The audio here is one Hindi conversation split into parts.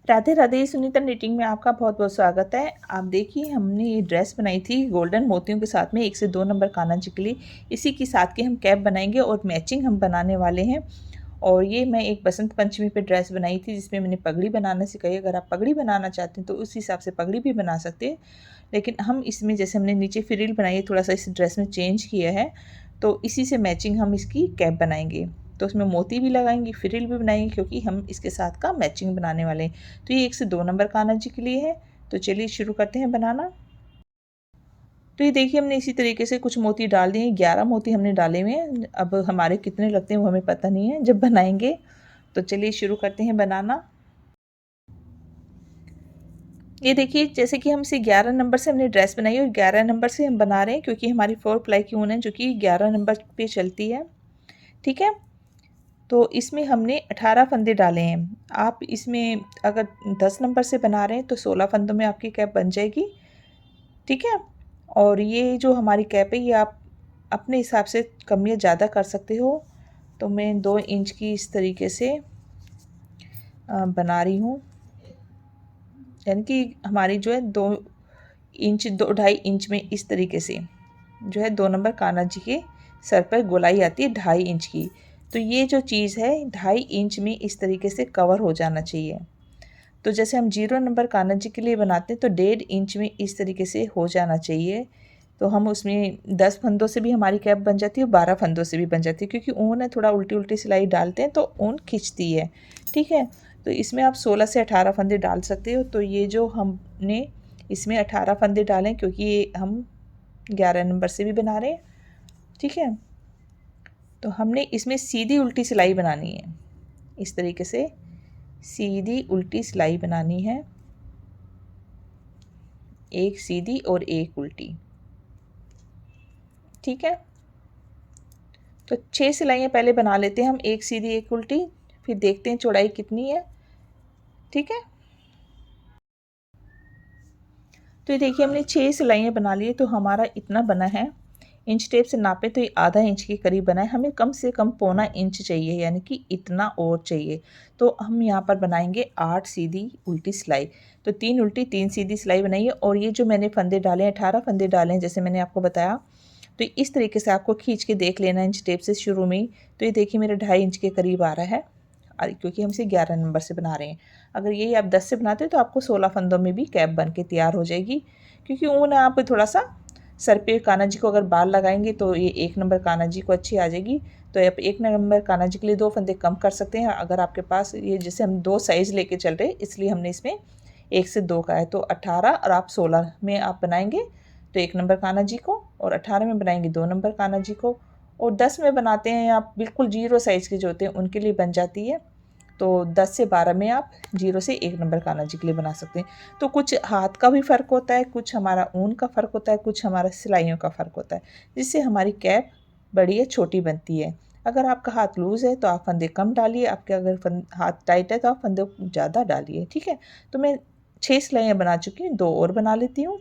राधे राधे। सुनीता निटिंग में आपका बहुत बहुत स्वागत है। आप देखिए, हमने ये ड्रेस बनाई थी गोल्डन मोतियों के साथ में 1 से 2 नंबर कान्हा जी के लिए। इसी के साथ के हम कैप बनाएंगे और मैचिंग हम बनाने वाले हैं। और ये मैं एक बसंत पंचमी पे ड्रेस बनाई थी जिसमें मैंने पगड़ी बनाना सिखाई। अगर आप पगड़ी बनाना चाहते हैं तो उस हिसाब से पगड़ी भी बना सकते हैं, लेकिन हम इसमें जैसे हमने नीचे फ्रिल बनाई है, थोड़ा सा इस ड्रेस में चेंज किया है, तो इसी से मैचिंग हम इसकी कैप बनाएंगे। तो उसमें मोती भी लगाएंगे, फ्रिल भी बनाएंगे, क्योंकि हम इसके साथ का मैचिंग बनाने वाले हैं। तो ये 1 से 2 नंबर कान्हा जी के लिए है। तो चलिए शुरू करते हैं बनाना। तो ये देखिए, हमने इसी तरीके से कुछ मोती डाल दिए। 11 मोती हमने डाले हुए हैं। अब हमारे कितने लगते हैं वो हमें पता नहीं है जब बनाएंगे। तो चलिए शुरू करते हैं बनाना। ये देखिए, जैसे कि हमसे 11 नंबर से हमने ड्रेस बनाई और 11 नंबर से हम बना रहे हैं, क्योंकि हमारी 4 प्लाई की ऊन है जो कि 11 नंबर पे चलती है। ठीक है। तो इसमें हमने 18 फंदे डाले हैं। आप इसमें अगर 10 नंबर से बना रहे हैं तो 16 फंदों में आपकी कैप बन जाएगी। ठीक है। और ये जो हमारी कैप है, ये आप अपने हिसाब से कम या ज़्यादा कर सकते हो। तो मैं 2 इंच की इस तरीके से बना रही हूँ, यानी कि हमारी जो है 2 इंच 2-2.5 इंच में इस तरीके से जो है 2 नंबर कान्हा जी के सर पर गोलाई आती है 2.5 इंच की। तो ये जो चीज़ है 2.5 इंच में इस तरीके से कवर हो जाना चाहिए। तो जैसे हम 0 नंबर कान्हा जी के लिए बनाते हैं तो 1.5 इंच में इस तरीके से हो जाना चाहिए। तो हम उसमें 10 फंदों से भी हमारी कैप बन जाती है और 12 फंदों से भी बन जाती है, क्योंकि ऊन है, थोड़ा उल्टी उल्टी सिलाई डालते हैं तो ऊन खिंचती है। ठीक है। तो इसमें आप 16 से 18 फंदे डाल सकते हो। तो ये जो हमने इसमें 18 फंदे डालें, क्योंकि ये हम 11 नंबर से भी बना रहे हैं। ठीक है। तो हमने इसमें सीधी उल्टी सिलाई बनानी है, इस तरीके से सीधी उल्टी सिलाई बनानी है, एक सीधी और एक उल्टी। ठीक है। तो 6 सिलाइयाँ पहले बना लेते हैं हम, एक सीधी एक उल्टी, फिर देखते हैं चौड़ाई कितनी है। ठीक है। तो ये देखिए, हमने 6 सिलाइयाँ बना ली, तो हमारा इतना बना है। इंच टेप से नापे तो ये आधा इंच के करीब बना है। हमें कम से कम 1.25 इंच चाहिए, यानी कि इतना और चाहिए। तो हम यहाँ पर बनाएंगे 8 सीधी उल्टी सिलाई। तो 3 उल्टी 3 सीधी सिलाई बनाइए। और ये जो मैंने फंदे डाले हैं, 18 फंदे डाले हैं जैसे मैंने आपको बताया। तो इस तरीके से आपको खींच के देख लेना इंच टेप से शुरू में ही। तो ये देखिए, मेरे 2.5 इंच के करीब आ रहा है, क्योंकि हम इसे 11 नंबर से बना रहे हैं। अगर यही आप 10 से बनाते हो तो आपको 16 फंदों में भी कैप बन के तैयार हो जाएगी, क्योंकि ऊन आप थोड़ा सा सर पे कान्हा जी को अगर बाल लगाएंगे तो ये 1 नंबर कान्हा जी को अच्छी आ जाएगी। तो आप 1 नंबर कान्हा जी के लिए 2 फंदे कम कर सकते हैं। अगर आपके पास ये, जैसे हम 2 साइज़ लेके चल रहे हैं, इसलिए हमने इसमें 1 से 2 का है। तो 18 और आप 16 में आप बनाएंगे तो 1 नंबर कान्हा जी को, और 18 में बनाएंगे 2 नंबर कान्हा जी को, और 10 में बनाते हैं आप बिल्कुल 0 साइज़ के जो होते हैं उनके लिए बन जाती है। तो 10 से 12 में आप 0 से 1 नंबर कान्हा जी के लिए बना सकते हैं। तो कुछ हाथ का भी फ़र्क होता है, कुछ हमारा ऊन का फ़र्क होता है, कुछ हमारा सिलाइयों का फ़र्क होता है, जिससे हमारी कैप बड़ी या छोटी बनती है। अगर आपका हाथ लूज़ है तो आप फंदे कम डालिए, आपके अगर हाथ टाइट है तो आप फंदे ज़्यादा डालिए। ठीक है। तो मैं 6 सिलाइयाँ बना चुकी हूँ, 2 और बना लेती हूँ।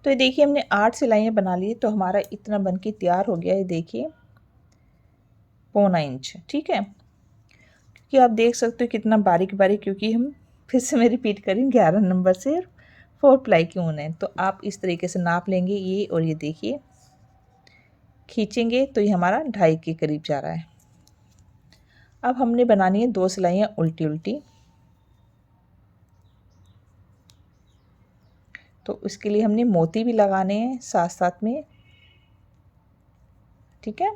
तो ये देखिए, हमने 8 सिलाइयाँ बना ली, तो हमारा इतना बन के तैयार हो गया। ये देखिए, 1.25 इंच। ठीक है। कि आप देख सकते हो कितना बारीक बारीक, क्योंकि हम फिर से मैं रिपीट करी 11 नंबर से 4 प्लाई की ऊन है। तो आप इस तरीके से नाप लेंगे ये, और ये देखिए खींचेंगे तो ये हमारा 2.5 के करीब जा रहा है। अब हमने बनानी है 2 सिलाइयाँ उल्टी उल्टी। तो उसके लिए हमने मोती भी लगाने हैं साथ साथ में। ठीक है।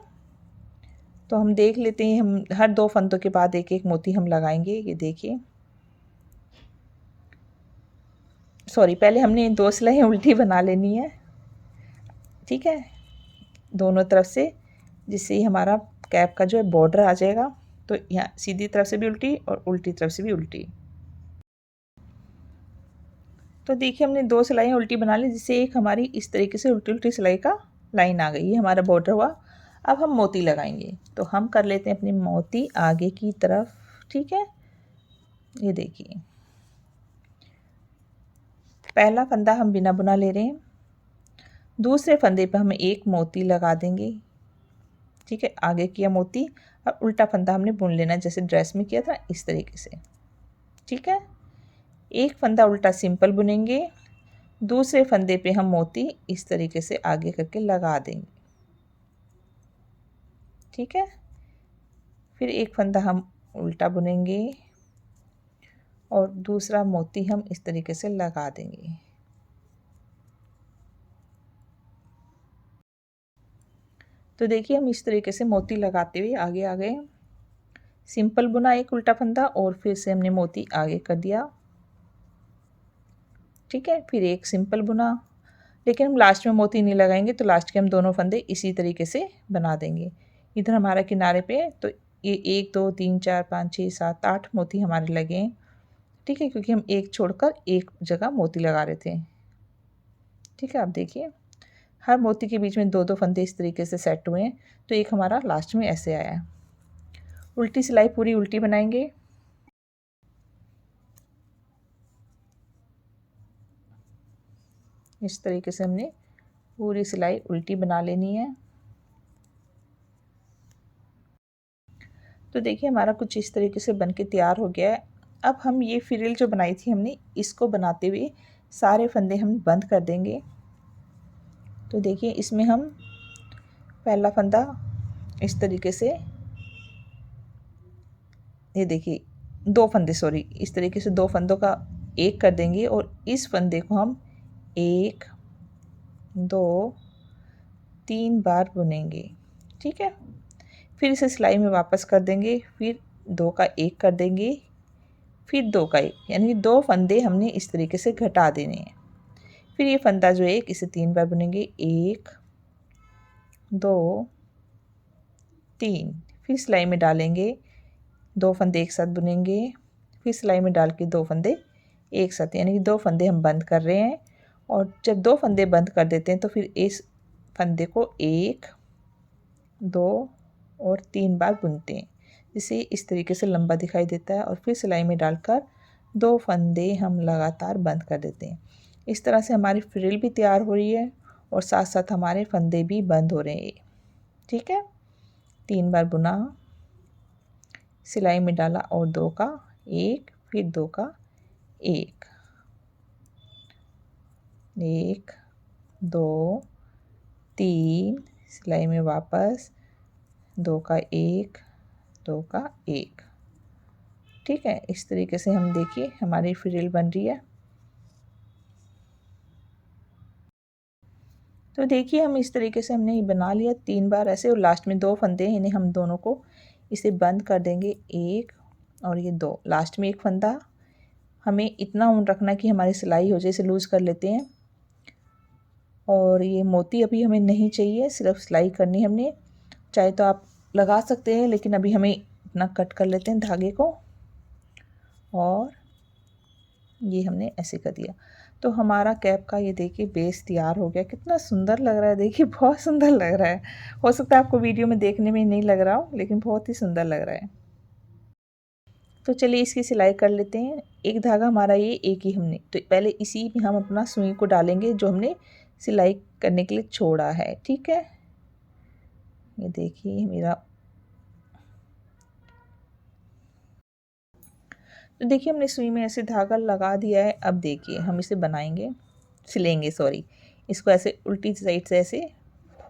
तो हम देख लेते हैं, हम हर 2 फंदों के बाद एक एक मोती हम लगाएंगे। ये देखिए, सॉरी, पहले हमने 2 सिलाइयाँ उल्टी बना लेनी है। ठीक है, दोनों तरफ से, जिससे हमारा कैप का जो है बॉर्डर आ जाएगा। तो यहाँ सीधी तरफ से भी उल्टी और उल्टी तरफ से भी उल्टी। तो देखिए, हमने 2 सिलाइयाँ उल्टी बना ली, जिससे एक हमारी इस तरीके से उल्टी उल्टी सिलाई का लाइन आ गई। ये हमारा बॉर्डर हुआ। अब हम मोती लगाएंगे। तो हम कर लेते हैं अपनी मोती आगे की तरफ। ठीक है। ये देखिए, पहला फंदा हम बिना बुना ले रहे हैं। दूसरे फंदे पर हम एक मोती लगा देंगे। ठीक है, आगे किया मोती और उल्टा फंदा हमने बुन लेना जैसे ड्रेस में किया था इस तरीके से। ठीक है, एक फंदा उल्टा सिंपल बुनेंगे, दूसरे फंदे पे हम मोती इस तरीके से आगे करके लगा देंगे। ठीक है, फिर एक फंदा हम उल्टा बुनेंगे और दूसरा मोती हम इस तरीके से लगा देंगे। तो देखिए हम इस तरीके से मोती लगाते हुए आगे आ गए। सिंपल बुना एक उल्टा फंदा और फिर से हमने मोती आगे कर दिया। ठीक है, फिर एक सिंपल बुना, लेकिन हम लास्ट में मोती नहीं लगाएंगे, तो लास्ट के हम दोनों फंदे इसी तरीके से बना देंगे। इधर हमारा किनारे पे तो ये 1 2 3 4 5 6 7 8 मोती हमारे लगे हैं। ठीक है, क्योंकि हम एक छोड़कर एक जगह मोती लगा रहे थे। ठीक है, आप देखिए हर मोती के बीच में दो दो फंदे इस तरीके से सेट हुए हैं, तो एक हमारा लास्ट में ऐसे आया है। उल्टी सिलाई पूरी उल्टी बनाएंगे। इस तरीके से हमने पूरी सिलाई उल्टी बना लेनी है। तो देखिए हमारा कुछ इस तरीके से बनके तैयार हो गया है। अब हम ये फ्रिल जो बनाई थी हमने, इसको बनाते हुए सारे फंदे हम बंद कर देंगे। तो देखिए इसमें हम पहला फंदा इस तरीके से, ये देखिए दो फंदे, सॉरी, इस तरीके से दो फंदों का एक कर देंगे और इस फंदे को हम 1 2 3 बार बुनेंगे। ठीक है, फिर इसे सिलाई में वापस कर देंगे, फिर 2 का 1 कर देंगे, फिर 2 का 1, यानी कि 2 फंदे हमने इस तरीके से घटा देने हैं। फिर ये फंदा जो है इसे 3 बार बुनेंगे, 1 2 3, फिर सिलाई में डालेंगे, 2 फंदे एक साथ बुनेंगे, फिर सिलाई में डाल के 2 फंदे एक साथ, यानी कि 2 फंदे हम बंद कर रहे हैं। और जब 2 फंदे बंद कर देते हैं तो फिर इस फंदे को 1 2 और 3 बार बुनते हैं, जिससे इस तरीके से लंबा दिखाई देता है। और फिर सिलाई में डालकर 2 फंदे हम लगातार बंद कर देते हैं। इस तरह से हमारी फ्रिल भी तैयार हो रही है और साथ साथ हमारे फंदे भी बंद हो रहे हैं। ठीक है, 3 बार बुना, सिलाई में डाला और 2 का 1, फिर 2 का 1 1 2 3, सिलाई में वापस, 2 का 1 2 का 1। ठीक है, इस तरीके से हम देखिए हमारी फ्रिल बन रही है। तो देखिए हम इस तरीके से हमने ये बना लिया 3 बार ऐसे, और लास्ट में 2 फंदे हैं, इन्हें हम दोनों को इसे बंद कर देंगे, 1 और ये 2, लास्ट में एक फंदा। हमें इतना ऊन रखना कि हमारी सिलाई हो जाए, इसे लूज़ कर लेते हैं। और ये मोती अभी हमें नहीं चाहिए, सिर्फ सिलाई करनी है हमने। चाहे तो आप लगा सकते हैं, लेकिन अभी हमें इतना कट कर लेते हैं धागे को, और ये हमने ऐसे कर दिया। तो हमारा कैप का ये देखिए बेस तैयार हो गया। कितना सुंदर लग रहा है, देखिए बहुत सुंदर लग रहा है। हो सकता है आपको वीडियो में देखने में नहीं लग रहा हो, लेकिन बहुत ही सुंदर लग रहा है। तो चलिए इसकी सिलाई कर लेते हैं। एक धागा हमारा ये एक ही हमने, तो पहले इसी में हम अपना सुई को डालेंगे जो हमने सिलाई करने के लिए छोड़ा है। ठीक है, ये देखिए मेरा, तो देखिए हमने सुई में ऐसे धागा लगा दिया है। अब देखिए हम इसे बनाएंगे, सिलेंगे, सॉरी, इसको ऐसे उल्टी साइड से ऐसे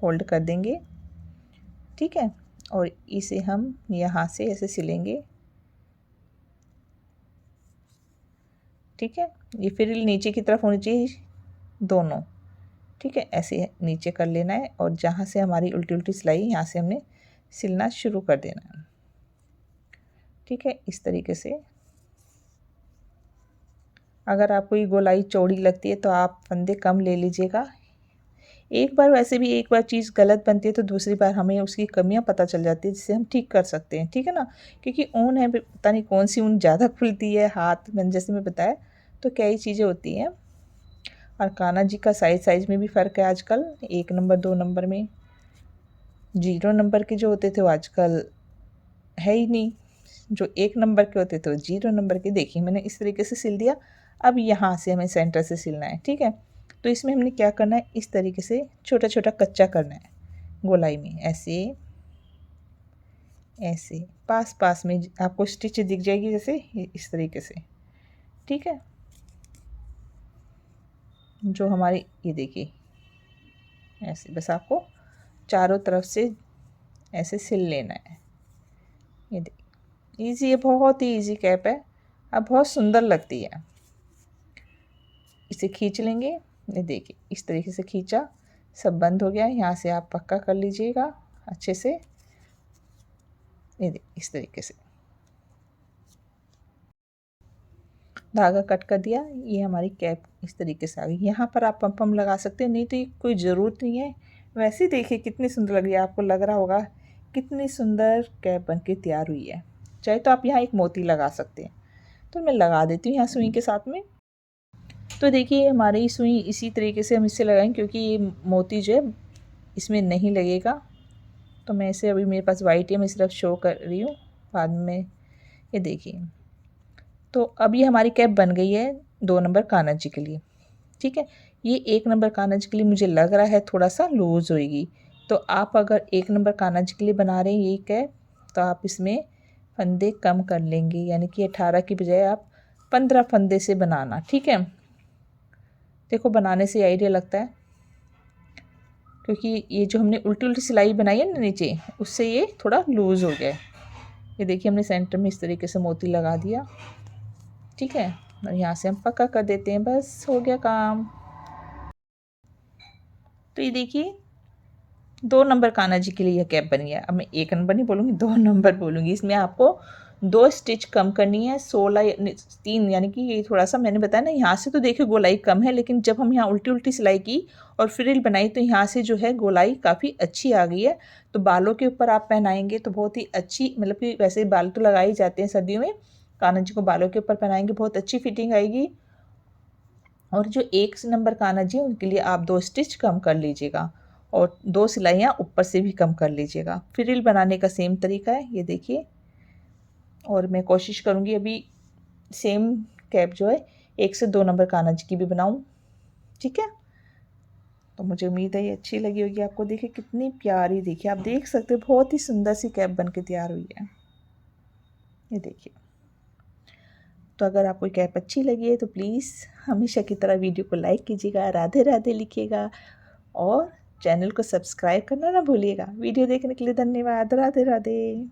होल्ड कर देंगे। ठीक है, और इसे हम यहाँ से ऐसे सिलेंगे। ठीक है, ये फ्रिल नीचे की तरफ होनी चाहिए दोनों। ठीक है, ऐसे नीचे कर लेना है और जहाँ से हमारी उल्टी उल्टी सिलाई, यहाँ से हमने सिलना शुरू कर देना है। ठीक है, इस तरीके से। अगर आपको ये गोलाई चौड़ी लगती है तो आप फंदे कम ले लीजिएगा। एक बार वैसे भी एक बार चीज़ गलत बनती है तो दूसरी बार हमें उसकी कमियां पता चल जाती है, जिससे हम ठीक कर सकते हैं। ठीक है ना, क्योंकि ऊन है, पता नहीं कौन सी ऊन ज़्यादा खुलती है, हाथ में जैसे मैं बताया, तो कई चीज़ें होती हैं। और कान्हा जी का साइज़ में भी फ़र्क है आजकल, 1 नंबर 2 नंबर में। 0 नंबर के जो होते थे वो आजकल है ही नहीं, जो 1 नंबर के होते थे वो 0 नंबर के। देखिए मैंने इस तरीके से सिल दिया। अब यहाँ से हमें सेंटर से सिलना है। ठीक है, तो इसमें हमने क्या करना है, इस तरीके से छोटा छोटा कच्चा करना है गोलाई में, ऐसे ऐसे पास पास में आपको स्टिच दिख जाएगी, जैसे इस तरीके से। ठीक है, जो हमारी ये देखिए ऐसे, बस आपको चारों तरफ से ऐसे सिल लेना है। ये देखिए ईजी है, बहुत ही ईजी कैप है, अब बहुत सुंदर लगती है। इसे खींच लेंगे, ये देखिए इस तरीके से खींचा, सब बंद हो गया। यहाँ से आप पक्का कर लीजिएगा अच्छे से। ये देखिए इस तरीके से धागा कट कर दिया। ये हमारी कैप इस तरीके से आ गई। यहाँ पर आप पम पम लगा सकते हैं, नहीं तो ये कोई ज़रूरत नहीं है। वैसे ही देखिए कितनी सुंदर लग रही है, आपको लग रहा होगा कितनी सुंदर कैप बन के तैयार हुई है। चाहे तो आप यहाँ एक मोती लगा सकते हैं, तो मैं लगा देती हूँ यहाँ सुई के साथ में। तो देखिए हमारी सुई इसी तरीके से हम इससे लगाएंगे, क्योंकि ये मोती जो है इसमें नहीं लगेगा। तो मैं इसे, अभी मेरे पास वाइट है, मैं सिर्फ शो कर रही हूँ, बाद में ये देखिए। तो अब ये हमारी कैप बन गई है 2 नंबर कान्हा जी के लिए। ठीक है, ये 1 नंबर कान्हा जी के लिए मुझे लग रहा है थोड़ा सा लूज़ होएगी। तो आप अगर 1 नंबर कान्हा जी के लिए बना रहे हैं ये कैप, तो आप इसमें फंदे कम कर लेंगे, यानी कि 18 की बजाय आप 15 फंदे से बनाना। ठीक है, देखो बनाने से आइडिया लगता है, क्योंकि ये जो हमने उल्टी उल्टी सिलाई बनाई है ना नीचे, उससे ये थोड़ा लूज़ हो गया है। ये देखिए हमने सेंटर में इस तरीके से मोती लगा दिया। ठीक है, और यहाँ से हम पक्का कर देते हैं, बस हो गया काम। तो ये देखिए 2 नंबर कान्हा जी के लिए यह कैप बनी है। अब मैं 1 नंबर नहीं बोलूँगी, 2 नंबर बोलूँगी। इसमें आपको 2 स्टिच कम करनी है, 16 3, यानी कि ये थोड़ा सा मैंने बताया ना, यहाँ से तो देखिए गोलाई कम है, लेकिन जब हम यहाँ उल्टी उल्टी सिलाई की और फ्रिल बनाई तो यहाँ से जो है गोलाई काफ़ी अच्छी आ गई है। तो बालों के ऊपर आप पहनाएंगे तो बहुत ही अच्छी, मतलब कि वैसे बाल तो लगाए ही जाते हैं सर्दियों में, कान्हा जी को बालों के ऊपर पहनाएंगे बहुत अच्छी फिटिंग आएगी। और जो 1 नंबर कान्हा जी उनके लिए आप 2 स्टिच कम कर लीजिएगा, और 2 सिलाइयाँ ऊपर से भी कम कर लीजिएगा। फ्रिल बनाने का सेम तरीका है, ये देखिए। और मैं कोशिश करूँगी अभी सेम कैप जो है 1 से 2 नंबर कान्हा जी की भी बनाऊँ। ठीक है, तो मुझे उम्मीद है ये अच्छी लगी होगी आपको। देखिए कितनी प्यारी, देखिए आप देख सकते हो बहुत ही सुंदर सी कैप बन के तैयार हुई है। ये देखिए, तो अगर आपको कैप अच्छी लगी है तो प्लीज़ हमेशा की तरह वीडियो को लाइक कीजिएगा, राधे राधे लिखिएगा, और चैनल को सब्सक्राइब करना ना भूलिएगा। वीडियो देखने के लिए धन्यवाद। राधे राधे।